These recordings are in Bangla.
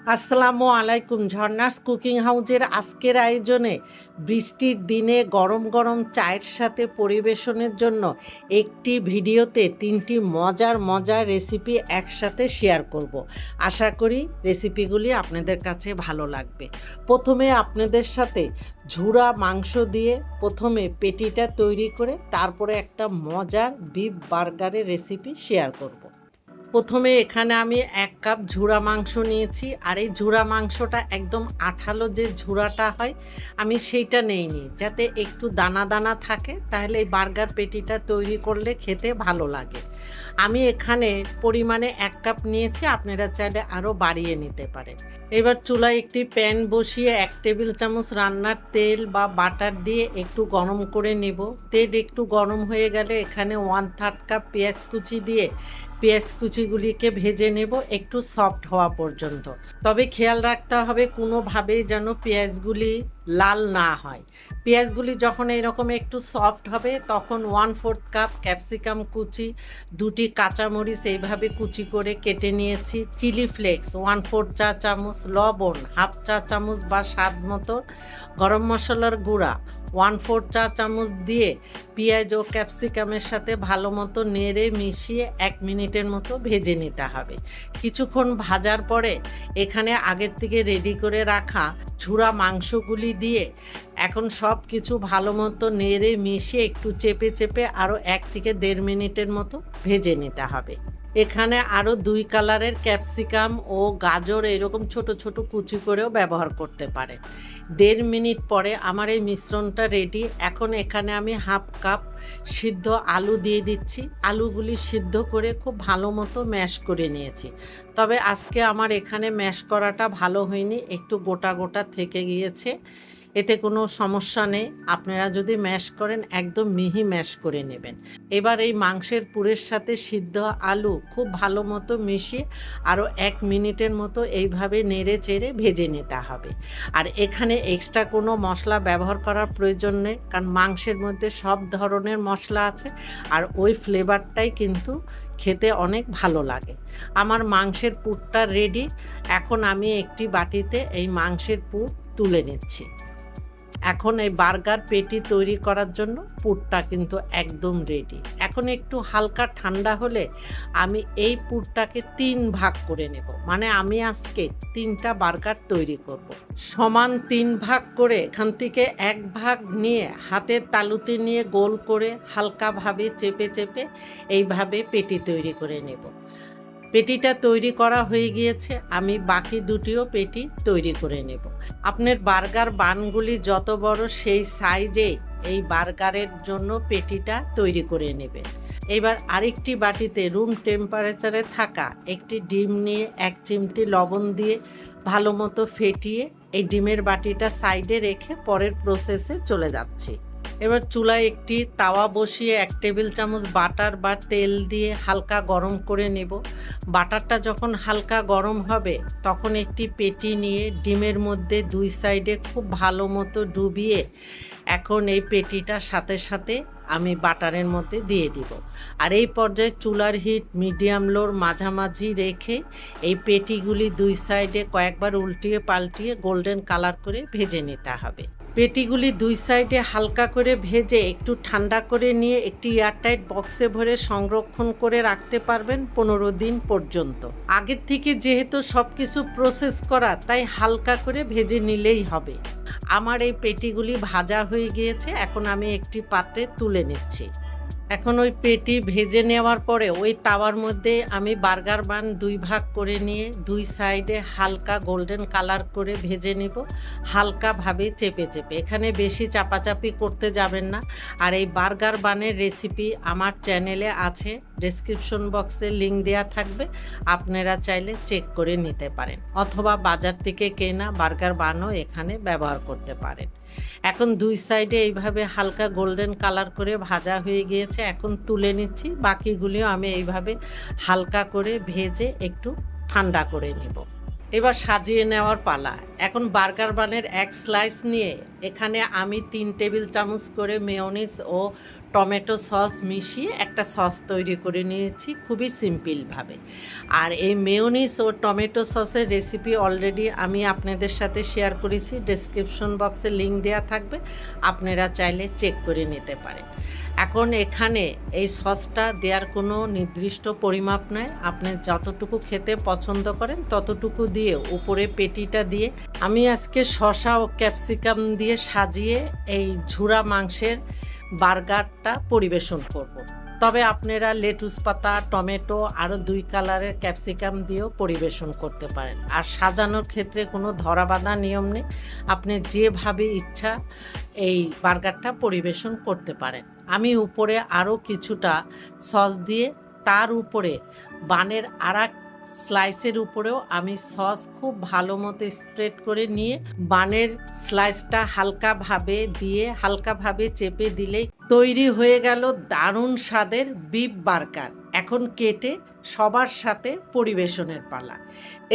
আসসালামু আলাইকুম। ঝর্ণাস কুকিং হাউজের আজকের আয়োজনে বৃষ্টির দিনে গরম গরম চায়ের সাথে পরিবেশনের জন্য একটি ভিডিওতে ৩টি মজার মজার রেসিপি একসাথে শেয়ার করব। আশা করি রেসিপিগুলি আপনাদের কাছে ভালো লাগবে। প্রথমে আপনাদের সাথে ঝুরা মাংস দিয়ে প্রথমে পেটিটা তৈরি করে তারপরে একটা মজার বিফ বার্গারের রেসিপি শেয়ার করব। প্রথমে এখানে আমি ১ কাপ ঝুরা মাংস নিয়েছি, আর এই ঝুরা মাংসটা একদম আঠালো যে ঝুরাটা হয় আমি সেইটা নেইনি, যাতে একটু দানা দানা থাকে, তাহলে এই বার্গার পেটিটা তৈরি করলে খেতে ভালো লাগে। আমি এখানে পরিমাণে ১ কাপ নিয়েছি, আপনারা চাইলে আরও বাড়িয়ে নিতে পারেন। এবার চুলায় একটি প্যান বসিয়ে ১ টেবিল চামচ রান্নার তেল বা বাটার দিয়ে একটু গরম করে নেব। তেল একটু গরম হয়ে গেলে এখানে 1/3 কাপ পেঁয়াজ কুচি দিয়ে পেঁয়াজ কুচিগুলিকে ভেজে নেব একটু সফট হওয়া পর্যন্ত। তবে খেয়াল রাখতে হবে কোনোভাবেই যেন পেঁয়াজগুলি লাল না হয়। পেঁয়াজগুলি যখন এরকম একটু সফট হবে তখন 1/4 কাপ ক্যাপসিকাম কুচি, 2টি কাঁচামরিচ এইভাবে কুচি করে কেটে নিয়েছি, চিলি ফ্লেক্স 1/4 চা চামচ, লবণ 1/2 চা চামচ বা স্বাদ মতো, গরম মশলার গুঁড়া 1/4 চা চামচ দিয়ে পেঁয়াজ ও ক্যাপসিকামের সাথে ভালো মতো নেড়ে মিশিয়ে 1 মিনিটের মতো ভেজে নিতে হবে। কিছুক্ষণ ভাজার পরে এখানে আগের থেকে রেডি করে রাখা ঝুরা মাংসগুলি দিয়ে এখন সব কিছু ভালো মতো নেড়ে মিশিয়ে একটু চেপে চেপে আরও 1 থেকে 1.5 মিনিটের মতো ভেজে নিতে হবে। এখানে আরও 2 কালারের ক্যাপসিকাম ও গাজর এরকম ছোট ছোট কুচি করেও ব্যবহার করতে পারেন। 1.5 মিনিট পরে আমার এই মিশ্রণটা রেডি। এখন এখানে আমি 1/2 কাপ সিদ্ধ আলু দিয়ে দিচ্ছি। আলুগুলি সিদ্ধ করে খুব ভালো মতো ম্যাশ করে নিয়েছি। তবে আজকে আমার এখানে ম্যাশ করাটা ভালো হয়নি, একটু গোটা গোটা থেকে গিয়েছে। এতে কোনো সমস্যা নেই, আপনারা যদি ম্যাশ করেন একদম মিহি ম্যাশ করে নেবেন। এবার এই মাংসের পুরের সাথে সিদ্ধ আলু খুব ভালো মতো মিশিয়ে আরও 1 মিনিটের মতো এইভাবে নেড়ে চেড়ে ভেজে নিতে হবে। আর এখানে এক্সট্রা কোনো মশলা ব্যবহার করার প্রয়োজন নেই, কারণ মাংসের মধ্যে সব ধরনের মশলা আছে, আর ওই ফ্লেভারটাই কিন্তু খেতে অনেক ভালো লাগে। আমার মাংসের পুরটা রেডি। এখন আমি একটি বাটিতে এই মাংসের পুর তুলে নিচ্ছি। এখন এই বার্গার পেটি তৈরি করার জন্য পুরটা কিন্তু একদম রেডি। এখন একটু হালকা ঠান্ডা হলে আমি এই পুরটাকে 3 ভাগ করে নেব, মানে আমি আজকে 3টা বার্গার তৈরি করব। সমান 3 ভাগ করে এখান থেকে 1 ভাগ নিয়ে হাতের তালুতে নিয়ে গোল করে হালকাভাবে চেপে চেপে এইভাবে পেটি তৈরি করে নেব। পেটিটা তৈরি করা হয়ে গিয়েছে, আমি বাকি দুটিও পেটি তৈরি করে নেব। আপনার বার্গার বানগুলি যত বড় সেই সাইজে এই বার্গারের জন্য পেটিটা তৈরি করে নেবে। এবার আরেকটি বাটিতে রুম টেম্পারেচারে থাকা একটি ডিম নিয়ে 1 চিমটি লবণ দিয়ে ভালো মতো ফেটিয়ে এই ডিমের বাটিটা সাইডে রেখে পরের প্রসেসে চলে যাচ্ছি। এবার চুলায় একটি তাওয়া বসিয়ে 1 টেবিল চামচ বাটার বা তেল দিয়ে হালকা গরম করে নেব। বাটারটা যখন হালকা গরম হবে তখন একটি পেটি নিয়ে ডিমের মধ্যে 2 সাইডে খুব ভালো মতো ডুবিয়ে এখন এই পেটিটার সাথে সাথে আমি বাটারের মধ্যে দিয়ে দিব। আর এই পর্যায়ে চুলার হিট মিডিয়াম লোর মাঝামাঝি রেখে এই পেটিগুলি 2 সাইডে কয়েকবার উল্টিয়ে পাল্টিয়ে গোল্ডেন কালার করে ভেজে নিতে হবে। পেটিগুলি 2 সাইডে হালকা করে ভেজে একটু ঠান্ডা করে নিয়ে একটি এয়ারটাইট বক্সে ভরে সংরক্ষণ করে রাখতে পারবেন 15 দিন পর্যন্ত। আগের থেকে যেহেতু সব কিছু প্রসেস করা, তাই হালকা করে ভেজে নিলেই হবে। আমার এই পেটিগুলি ভাজা হয়ে গিয়েছে, এখন আমি একটি পাত্রে তুলে নিচ্ছি। এখন ওই পেটি ভেজে নেওয়ার পরে ওই তাওয়ার মধ্যে আমি বার্গার বান 2 ভাগ করে নিয়ে 2 সাইডে হালকা গোল্ডেন কালার করে ভেজে নেব, হালকাভাবে চেপে চেপে। এখানে বেশি চাপাচাপি করতে যাবেন না। আর এই বার্গার বানের রেসিপি আমার চ্যানেলে আছে, ডেসক্রিপশন বক্সে লিঙ্ক দেওয়া থাকবে, আপনারা চাইলে চেক করে নিতে পারেন, অথবা বাজার থেকে কেনা বার্গার বানও এখানে ব্যবহার করতে পারেন। এখন 2 সাইডে এইভাবে হালকা গোল্ডেন কালার করে ভাজা হয়ে গিয়েছে, এখন তুলে নিচ্ছি। বাকিগুলিও আমি এইভাবে হালকা করে ভেজে একটু ঠান্ডা করে নেব। এবার সাজিয়ে নেওয়ার পালা। এখন বার্গার বানের 1 স্লাইস নিয়ে এখানে আমি 3 টেবিল চামচ করে মেয়োনিজ ও টমেটো সস মিশিয়ে একটা সস তৈরি করে নিয়েছি খুবই সিম্পলভাবে। আর এই মেয়োনিজ ও টমেটো সসের রেসিপি অলরেডি আমি আপনাদের সাথে শেয়ার করেছি, ডেসক্রিপশন বক্সে লিঙ্ক দেওয়া থাকবে, আপনারা চাইলে চেক করে নিতে পারেন। এখন এখানে এই সসটা দেওয়ার কোনো নির্দিষ্ট পরিমাপ নয়, আপনি যতটুকু খেতে পছন্দ করেন ততটুকু দিয়ে উপরে পেটিটা দিয়ে আমি আজকে শসা ও ক্যাপসিকাম দিয়ে সাজিয়ে এই ঝুরা মাংসের বার্গারটা পরিবেশন করব। তবে আপনারা লেটুস পাতা, টমেটো, আরও 2 কালারের ক্যাপসিকাম দিয়েও পরিবেশন করতে পারেন। আর সাজানোর ক্ষেত্রে কোনো ধরাবাঁধা নিয়ম নেই, আপনি যেভাবে ইচ্ছা এই বার্গারটা পরিবেশন করতে পারেন। আমি উপরে আরও কিছুটা সস দিয়ে তার উপরে বানের আরেক স্লাইসের উপরেও আমি সস খুব ভালো মতো স্প্রেড করে নিয়ে বানের স্লাইসটা হালকাভাবে চেপে দিলেই তৈরি হয়ে গেল দারুণ স্বাদের বিফ বার্গার। এখন কেটে সবার সাথে পরিবেশনের পালা।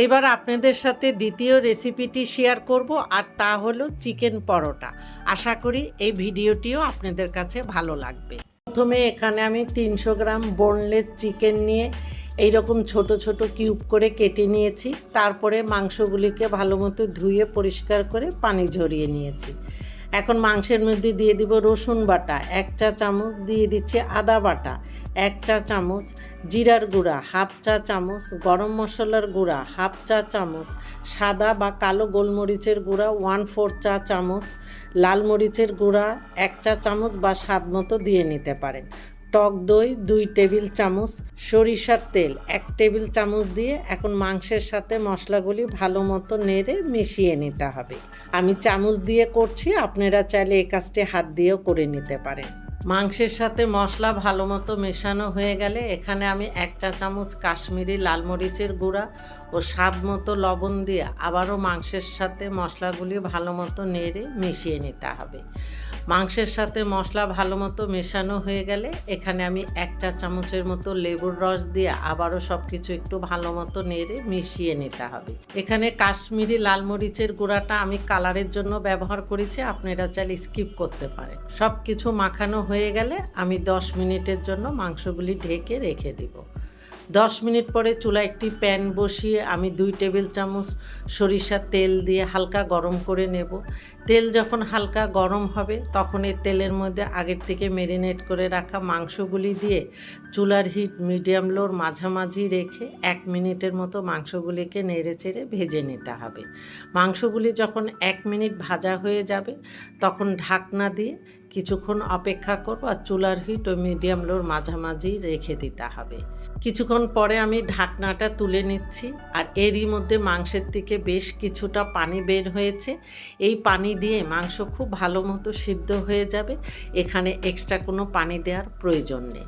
এবার আপনাদের সাথে দ্বিতীয় রেসিপিটি শেয়ার করব, আর তা হলো চিকেন পরোটা। আশা করি এই ভিডিওটিও আপনাদের কাছে ভালো লাগবে। প্রথমে এখানে আমি 300 গ্রাম বোনলেস চিকেন নিয়ে এইরকম ছোট ছোট কিউব করে কেটে নিয়েছি। তারপরে মাংসগুলিকে ভালো মতো ধুয়ে পরিষ্কার করে পানি ঝরিয়ে নিয়েছি। এখন মাংসের মধ্যে দিয়ে দিব রসুন বাটা 1 চা চামচ, দিয়ে দিচ্ছি আদা বাটা 1 চা চামচ, জিরার গুঁড়া 1/2 চা চামচ, গরম মশলার গুঁড়া 1/2 চা চামচ, সাদা বা কালো গোলমরিচের গুঁড়া 1/4 চা চামচ, লাল মরিচের গুঁড়া 1 চা চামচ বা স্বাদ মতো দিয়ে নিতে পারেন, টক দই 2 টেবিল চামচ, সরিষার তেল 1 টেবিল চামচ দিয়ে এখন মাংসের সাথে মশলাগুলি ভালো মতো নেড়ে মিশিয়ে নিতে হবে। আমি চামচ দিয়ে করছি, আপনারা চাইলে এই কাজটি হাত দিয়েও করে নিতে পারেন। মাংসের সাথে মশলা ভালো মতো মেশানো হয়ে গেলে এখানে আমি 1 চা চামচ কাশ্মীরি লাল মরিচের গুঁড়া ও স্বাদ মতো লবণ দিয়ে আবারও মাংসের সাথে মশলাগুলি ভালো মতো নেড়ে মিশিয়ে নিতে হবে। মাংসের সাথে মশলা ভালো মতো মেশানো হয়ে গেলে এখানে আমি 1 চা চামচের মতো লেবুর রস দিয়ে আবারও সব কিছু একটু ভালো মতো নেড়ে মিশিয়ে নিতে হবে। এখানে কাশ্মীরি লাল মরিচের গুঁড়াটা আমি কালারের জন্য ব্যবহার করেছি, আপনারা চাইলে স্কিপ করতে পারেন। সব কিছু মাখানো হয়ে গেলে আমি 10 মিনিটের জন্য মাংসগুলি ঢেকে রেখে দিব। 10 মিনিট পরে চুলায় একটি প্যান বসিয়ে আমি 2 টেবিল চামচ সরিষার তেল দিয়ে হালকা গরম করে নেব। তেল যখন হালকা গরম হবে তখন এই তেলের মধ্যে আগের থেকে ম্যারিনেট করে রাখা মাংসগুলি দিয়ে চুলার হিট মিডিয়াম লোর মাঝামাঝি রেখে 1 মিনিটের মতো মাংসগুলিকে নেড়েচেড়ে ভেজে নিতে হবে। মাংসগুলি যখন 1 মিনিট ভাজা হয়ে যাবে তখন ঢাকনা দিয়ে কিছুক্ষণ অপেক্ষা করব, আর চুলার হিট ও মিডিয়াম লোর মাঝামাঝি রেখে দিতে হবে। কিছুক্ষণ পরে আমি ঢাকনাটা তুলে নিচ্ছি, আর এরই মধ্যে মাংসের থেকে বেশ কিছুটা পানি বের হয়েছে। এই পানি দিয়ে মাংস খুব ভালো মতো সিদ্ধ হয়ে যাবে, এখানে এক্সট্রা কোনো পানি দেওয়ার প্রয়োজন নেই।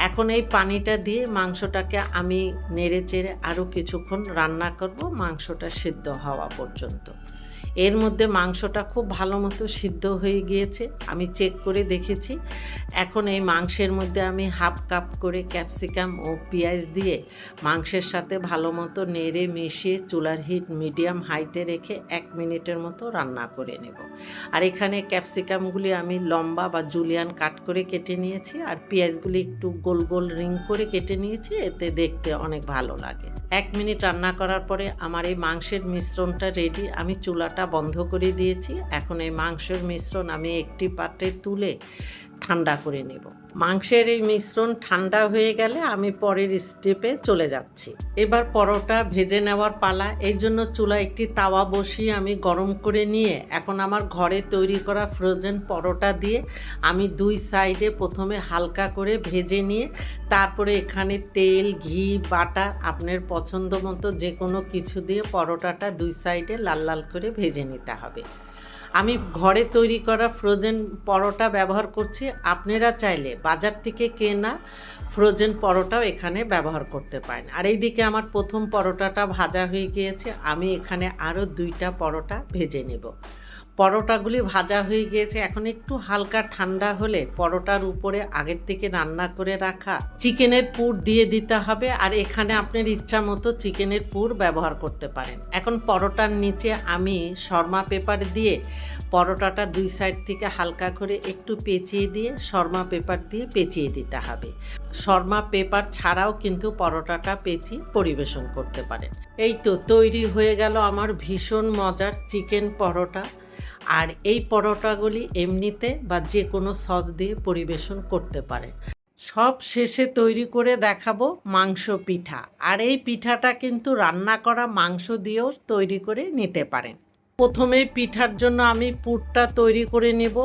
এখন এই পানিটা দিয়ে মাংসটাকে আমি নেড়েচেড়ে আরও কিছুক্ষণ রান্না করব মাংসটা সিদ্ধ হওয়া পর্যন্ত। এর মধ্যে মাংসটা খুব ভালো মতো সিদ্ধ হয়ে গিয়েছে, আমি চেক করে দেখেছি। এখন এই মাংসের মধ্যে আমি 1/2 কাপ করে ক্যাপসিকাম ও পেঁয়াজ দিয়ে মাংসের সাথে ভালো মতো নেড়ে মিশিয়ে চুলার হিট মিডিয়াম হাইতে রেখে 1 মিনিটের মতো রান্না করে নেব। আর এখানে ক্যাপসিকামগুলি আমি লম্বা বা জুলিয়ান কাট করে কেটে নিয়েছি, আর পেঁয়াজগুলি একটু গোল গোল রিং করে কেটে নিয়েছি, এতে দেখতে অনেক ভালো লাগে। 1 মিনিট রান্না করার পরে আমার এই মাংসের মিশ্রণটা রেডি। আমি চুলাটা বন্ধ করে দিয়েছি। এখন এই মাংসের মিশ্রণ আমি একটি পাত্রে তুলে ঠান্ডা করে নেব। মাংসের এই মিশ্রণ ঠান্ডা হয়ে গেলে আমি পরের স্টেপে চলে যাচ্ছি। এবার পরোটা ভেজে নেওয়ার পালা। এই জন্য চুলায় একটি তাওয়া বসিয়ে আমি গরম করে নিয়ে এখন আমার ঘরে তৈরি করা ফ্রোজেন পরোটা দিয়ে আমি 2 সাইডে প্রথমে হালকা করে ভেজে নিয়ে তারপরে এখানে তেল, ঘি, বাটার আপনার পছন্দ মতো যে কোনো কিছু দিয়ে পরোটাটা 2 সাইডে লাল লাল করে ভেজে নিতে হবে। আমি ঘরে তৈরি করা ফ্রোজেন পরোটা ব্যবহার করছি, আপনারা চাইলে বাজার থেকে কেনা ফ্রোজেন পরোটাও এখানে ব্যবহার করতে পারেন। আর এইদিকে আমার প্রথম পরোটাটা ভাজা হয়ে গিয়েছে, আমি এখানে আরও 2টা পরোটা ভেজে নেব। পরোটাগুলি ভাজা হয়ে গিয়েছে। এখন একটু হালকা ঠান্ডা হলে পরোটার উপরে আগের থেকে রান্না করে রাখা চিকেনের পুর দিয়ে দিতে হবে। আর এখানে আপনার ইচ্ছা মতো চিকেনের পুর ব্যবহার করতে পারেন। এখন পরোটার নিচে আমি শর্মা পেপার দিয়ে পরোটাটা দুই সাইড থেকে হালকা করে একটু পেঁচিয়ে দিয়ে শর্মা পেপার দিয়ে পেঁচিয়ে দিতে হবে। শর্মা পেপার ছাড়াও কিন্তু পরোটাটা পেঁচিয়ে পরিবেশন করতে পারেন। এই তো তৈরি হয়ে গেল আমার ভীষণ মজার চিকেন পরোটা। আর এই পরোটাগুলি এমনিতে বা যে কোনো সস দিয়ে পরিবেশন করতে পারেন। সব শেষে তৈরি করে দেখাবো মাংস পিঠা। আর এই পিঠাটা কিন্তু রান্না করা মাংস দিয়েও তৈরি করে নিতে পারেন। প্রথমে পিঠার জন্য আমি পুরটা তৈরি করে নেব।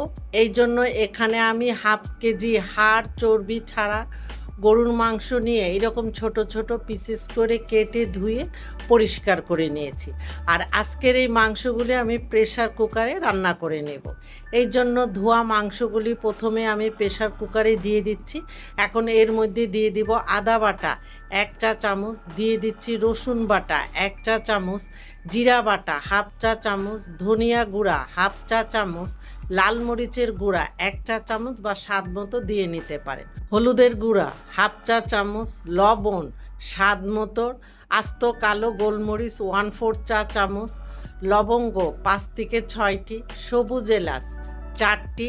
এই জন্য এখানে আমি হাফ কেজি হাড় চর্বি ছাড়া গরুর মাংস নিয়ে এরকম ছোট ছোট পিসেস করে কেটে ধুয়ে পরিষ্কার করে নিয়েছি। আর আজকের এই মাংসগুলি আমি প্রেসার কুকারে রান্না করে নেব। এই জন্য ধোয়া মাংসগুলি প্রথমে আমি প্রেসার কুকারে দিয়ে দিচ্ছি। এখন এর মধ্যে দিয়ে দিব আদা বাটা 1 চা চামচ, দিয়ে দিচ্ছি রসুন বাটা 1 চা চামচ, জিরা বাটা হাফ চা চামচ, ধনিয়া গুঁড়া হাফ চা চামচ, লাল মরিচের গুঁড়া 1 চা চামচ বা স্বাদ মতো দিয়ে নিতে পারেন, হলুদের গুঁড়া হাফ চা চামচ, লবণ স্বাদ মতো, আস্ত কালো গোলমরিচ 1/4 চা চামচ, লবঙ্গ 5 থেকে 6টি, সবুজ এলাচ 4টি,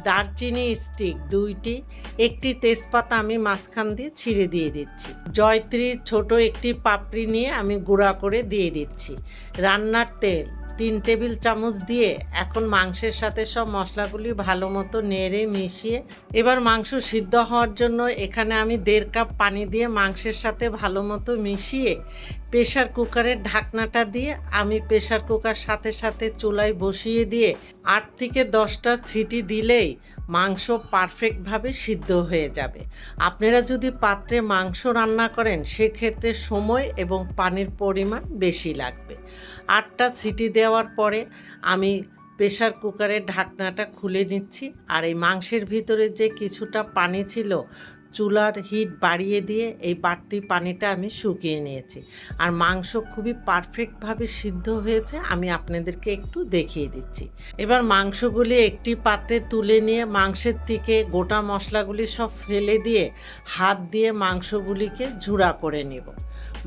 দারচিনি স্টিক 2টি, একটি তেজপাতা আমি মাঝখান দিয়ে ছিঁড়ে দিয়ে দিচ্ছি, জয়ত্রীর ছোট একটি পাপড়ি নিয়ে আমি গুঁড়া করে দিয়ে দিচ্ছি, রান্নার তেল 3 টেবিল চামচ দিয়ে এখন মাংসের সাথে সব মশলাগুলি ভালো মতো নেড়ে মিশিয়ে এবার মাংস সিদ্ধ হওয়ার জন্য এখানে আমি 1.5 কাপ পানি দিয়ে মাংসের সাথে ভালো মতো মিশিয়ে প্রেসার কুকারের ঢাকনাটা দিয়ে আমি প্রেসার কুকার সাথে সাথে চুলায় বসিয়ে দিয়ে 8 থেকে 10টা সিটি দিলেই মাংস পারফেক্টভাবে সিদ্ধ হয়ে যাবে। আপনারা যদি পাত্রে মাংস রান্না করেন সেক্ষেত্রে সময় এবং পানির পরিমাণ বেশি লাগবে। 8টা সিটি দেওয়ার পরে আমি প্রেসার কুকারের ঢাকনাটা খুলে নিচ্ছি। আর এই মাংসের ভিতরে যে কিছুটা পানি ছিল চুলার হিট বাড়িয়ে দিয়ে এই বাড়তি পানিটা আমি শুকিয়ে নিয়েছি। আর মাংস খুবই পারফেক্টভাবে সিদ্ধ হয়েছে, আমি আপনাদেরকে একটু দেখিয়ে দিচ্ছি। এবার মাংসগুলি একটি পাত্রে তুলে নিয়ে মাংসের থেকে গোটা মশলাগুলি সব ফেলে দিয়ে হাত দিয়ে মাংসগুলিকে ঝুড়া করে নেব।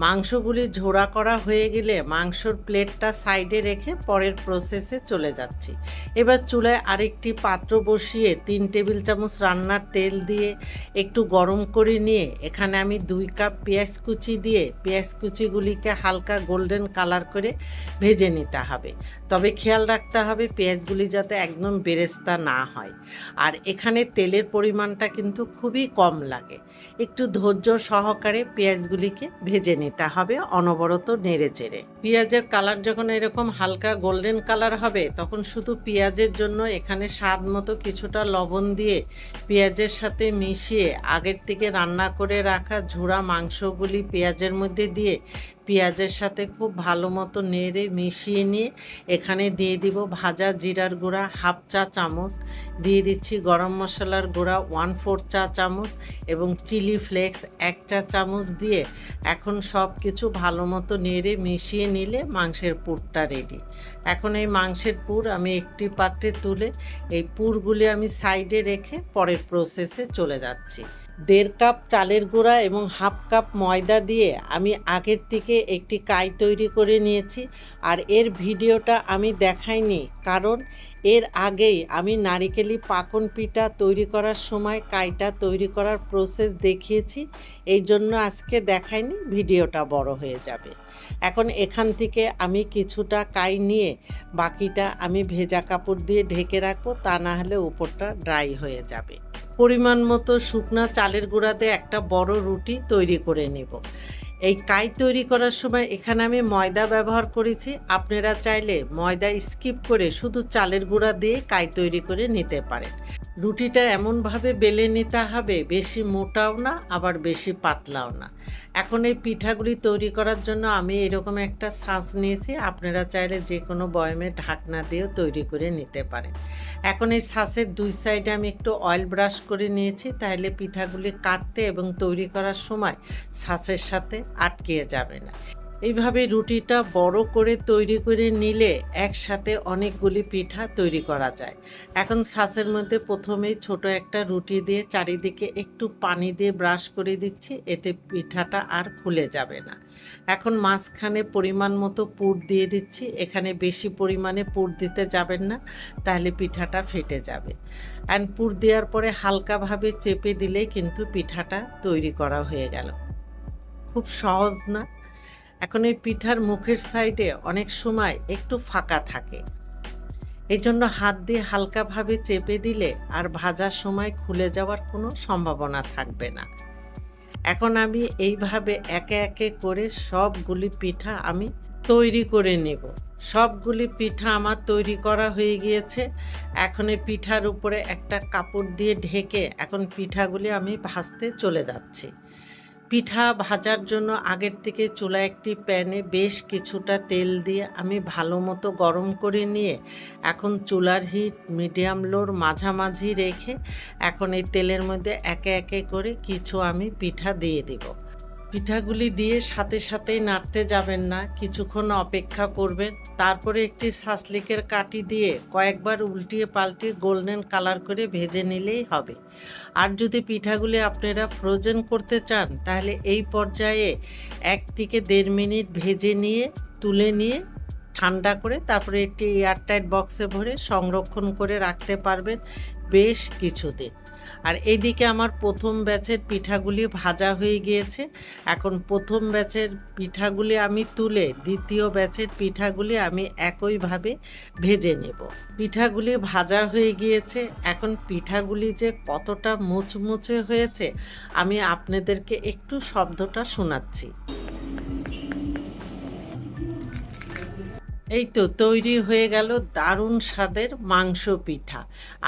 মাংসগুলি ঝোড়া করা হয়ে গেলে মাংসর প্লেটটা সাইডে রেখে পরের প্রসেসে চলে যাচ্ছি। এবার চুলায় আরেকটি পাত্র বসিয়ে 3 টেবিল চামচ রান্নার তেল দিয়ে একটু গরম করে নিয়ে এখানে আমি 2 কাপ পেঁয়াজ কুচি দিয়ে পেঁয়াজ কুচিগুলিকে হালকা গোল্ডেন কালার করে ভেজে নিতে হবে। তবে খেয়াল রাখতে হবে পেঁয়াজগুলি যাতে একদম বেরেস্তা না হয়। আর এখানে তেলের পরিমাণটা কিন্তু খুবই কম লাগে। একটু ধৈর্য সহকারে পেঁয়াজগুলিকে ভেজে নিতে হবে অনবরত নেড়ে চেড়ে। পেঁয়াজের কালার যখন এরকম হালকা গোল্ডেন কালার হবে তখন শুধু পেঁয়াজের জন্য এখানে স্বাদ মতো কিছুটা লবণ দিয়ে পেঁয়াজের সাথে মিশিয়ে আগের থেকে রান্না করে রাখা ঝুড়া মাংসগুলি পেঁয়াজের মধ্যে দিয়ে পেঁয়াজের সাথে খুব ভালো মতো নেড়ে মিশিয়ে নিয়ে এখানে দিয়ে দিব ভাজা জিরার গুঁড়া হাফ চা চামচ, দিয়ে দিচ্ছি গরম মশলার গুঁড়া 1/4 চা চামচ এবং চিলি ফ্লেক্স 1 চা চামচ দিয়ে এখন সব কিছু ভালো মতো নেড়ে মিশিয়ে নিলে মাংসের পুরটা রেডি। এখন এই মাংসের পুর আমি একটি পাত্রে তুলে এই পুরগুলি আমি সাইডে রেখে পরের প্রসেসে চলে যাচ্ছি। 1.5 কাপ চালের গুঁড়া এবং হাফ কাপ ময়দা দিয়ে আমি আগের থেকে একটি কাই তৈরি করে নিয়েছি। আর এর ভিডিওটা আমি দেখাইনি কারণ এর আগেই আমি নারিকেলি পাকন পিঠা তৈরি করার সময় কাইটা তৈরি করার প্রসেস দেখিয়েছি, এই জন্য আজকে দেখাইনি, ভিডিওটা বড় হয়ে যাবে। এখন এখান থেকে আমি কিছুটা কাই নিয়ে বাকিটা আমি ভেজা কাপড় দিয়ে ঢেকে রাখবো, তা না হলে উপরটা ড্রাই হয়ে যাবে। পরিমাণ মতো শুকনা চালের গুঁড়াতে একটা বড় রুটি তৈরি করে নেব। এই কাই তৈরি করার সময় এখানে আমি ময়দা ব্যবহার করেছি, আপনারা চাইলে ময়দা স্কিপ করে শুধু চালের গুঁড়া দিয়ে কাই তৈরি করে নিতে পারেন। রুটিটা এমনভাবে বেলে নিতে হবে বেশি মোটাও না আবার বেশি পাতলাও না। এখন এই পিঠাগুলি তৈরি করার জন্য আমি এরকম একটা ছাঁচ নিয়েছি, আপনারা চাইলে যে কোনো বয়মে ঢাকনা দিয়েও তৈরি করে নিতে পারেন। এখন এই ছাঁচের 2 সাইডে আমি একটু অয়েল ব্রাশ করে নিয়েছি, তাহলে পিঠাগুলি কাটতে এবং তৈরি করার সময় ছাঁচের সাথে আটকে যাবে না। এইভাবে রুটিটা বড় করে তৈরি করে নিলে একসাথে অনেকগুলি পিঠা তৈরি করা যায়। এখন ছাঁচের মধ্যে প্রথমেই ছোট একটা রুটি দিয়ে চারিদিকে একটু পানি দিয়ে ব্রাশ করে দিচ্ছি, এতে পিঠাটা আর খুলে যাবে না। এখন মাঝখানে পরিমাণ মতো পুর দিয়ে দিচ্ছি। এখানে বেশি পরিমাণে পুর দিতে যাবেন না, তাহলে পিঠাটা ফেটে যাবে। অ্যান্ড পুর দেওয়ার পরে হালকাভাবে চেপে দিলে কিন্তু পিঠাটা তৈরি করা হয়ে গেল। খুব সহজ না? এখন এই পিঠার মুখের সাইডে অনেক সময় একটু ফাঁকা থাকে, এই জন্য হাত দিয়ে হালকাভাবে চেপে দিলে আর ভাজার সময় খুলে যাওয়ার কোনো সম্ভাবনা থাকবে না। এখন আমি এইভাবে একে একে করে সবগুলি পিঠা আমি তৈরি করে নেব। সবগুলি পিঠা আমার তৈরি করা হয়ে গিয়েছে। এখন এই পিঠার উপরে একটা কাপড় দিয়ে ঢেকে এখন পিঠাগুলি আমি ভাজতে চলে যাচ্ছি। পিঠা ভাজার জন্য আগের থেকে চুলায় একটি প্যানে বেশ কিছুটা তেল দিয়ে আমি ভালো মতো গরম করে নিয়ে এখন চুলার হিট মিডিয়াম লোর মাঝামাঝি রেখে এখন এই তেলের মধ্যে একে একে করে কিছু আমি পিঠা দিয়ে দিব। পিঠাগুলি দিয়ে সাথে সাথেই নাড়তে যাবেন না, কিছুক্ষণ অপেক্ষা করবেন। তারপরে একটি ছাঁচনিকের কাঠি দিয়ে কয়েকবার উল্টিয়ে পাল্টিয়ে গোল্ডেন কালার করে ভেজে নিলেই হবে। আর যদি পিঠাগুলি আপনারা ফ্রোজেন করতে চান তাহলে এই পর্যায়ে 1 থেকে 1.5 মিনিট ভেজে নিয়ে তুলে নিয়ে ঠান্ডা করে তারপরে একটি এয়ারটাইট বক্সে ভরে সংরক্ষণ করে রাখতে পারবেন বেশ কিছুদিন। আর এইদিকে আমার প্রথম ব্যাচের পিঠাগুলি ভাজা হয়ে গিয়েছে। এখন প্রথম ব্যাচের পিঠাগুলি আমি তুলে দ্বিতীয় ব্যাচের পিঠাগুলি আমি একইভাবে ভেজে নেব। পিঠাগুলি ভাজা হয়ে গিয়েছে। এখন পিঠাগুলি যে কতটা মুচমুচে হয়েছে আমি আপনাদেরকে একটু শব্দটা শোনাচ্ছি। এই তো তৈরি হয়ে গেল দারুণ স্বাদের মাংস পিঠা।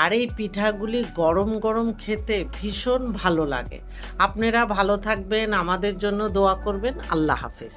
আর এই পিঠাগুলি গরম গরম খেতে ভীষণ ভালো লাগে। আপনারা ভালো থাকবেন, আমাদের জন্য দোয়া করবেন। আল্লাহ হাফেজ।